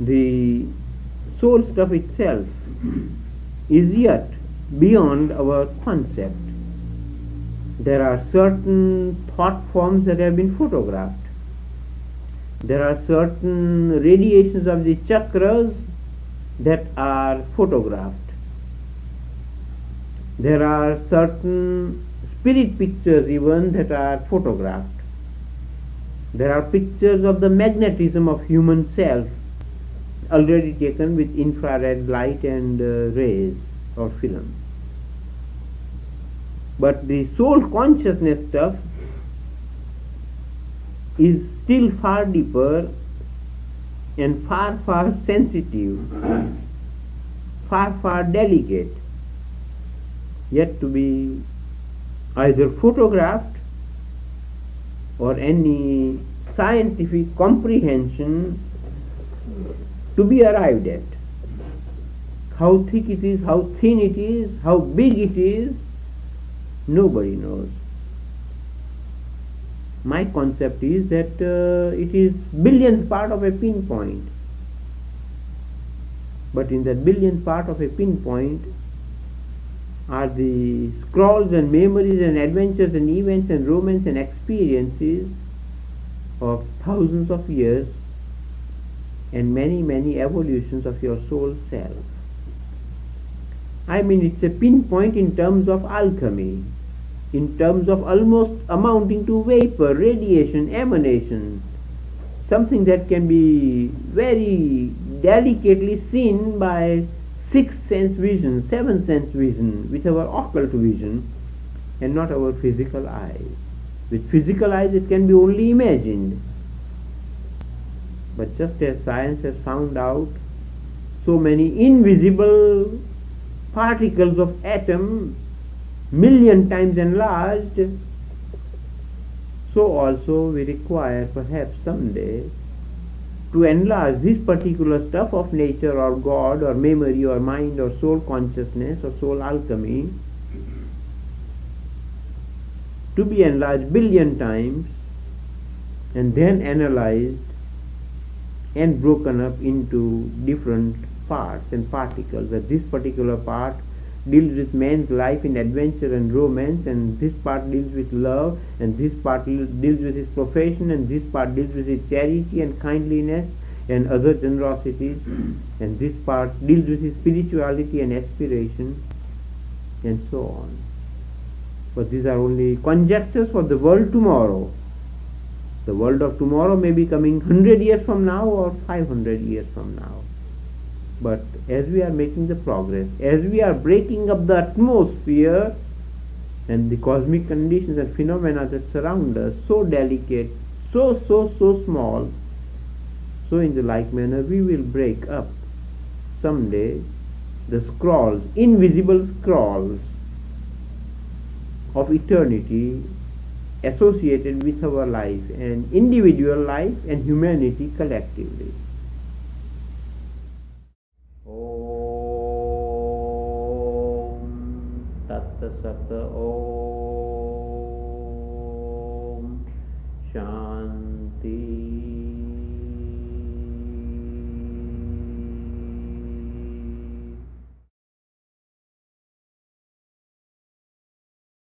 The soul stuff itself is yet beyond our concept. There are certain thought forms that have been photographed. There are certain radiations of the chakras that are photographed. There are certain spirit pictures even that are photographed. There are pictures of the magnetism of human self already taken with infrared light and rays or film. But the soul consciousness stuff is still far deeper and far, far sensitive, far, far delicate, yet to be either photographed or any scientific comprehension to be arrived at. How thick it is, how thin it is, how big it is, nobody knows. My concept is that it is billionth part of a pinpoint. But in that billionth part of a pinpoint are the scrolls and memories and adventures and events and romance and experiences of thousands of years and many, many evolutions of your soul self. I mean, it's a pinpoint in terms of alchemy, in terms of almost amounting to vapor, radiation, emanation, something that can be very delicately seen by sixth sense vision, seventh sense vision, with our occult vision and not our physical eyes. With physical eyes it can be only imagined. But just as science has found out so many invisible particles of atom million times enlarged, so also we require perhaps someday to enlarge this particular stuff of nature or God or memory or mind or soul consciousness or soul alchemy to be enlarged billion times and then analyzed and broken up into different parts and particles. That this particular part deals with man's life in adventure and romance, and this part deals with love, and this part deals with his profession, and this part deals with his charity and kindliness and other generosities, and this part deals with his spirituality and aspiration, and so on. But these are only conjectures for the world tomorrow. The world of tomorrow may be coming 100 years from now or 500 years from now. But as we are making the progress, as we are breaking up the atmosphere and the cosmic conditions and phenomena that surround us, so delicate, so small, so in the like manner we will break up someday the scrolls, invisible scrolls of eternity associated with our life and individual life and humanity collectively.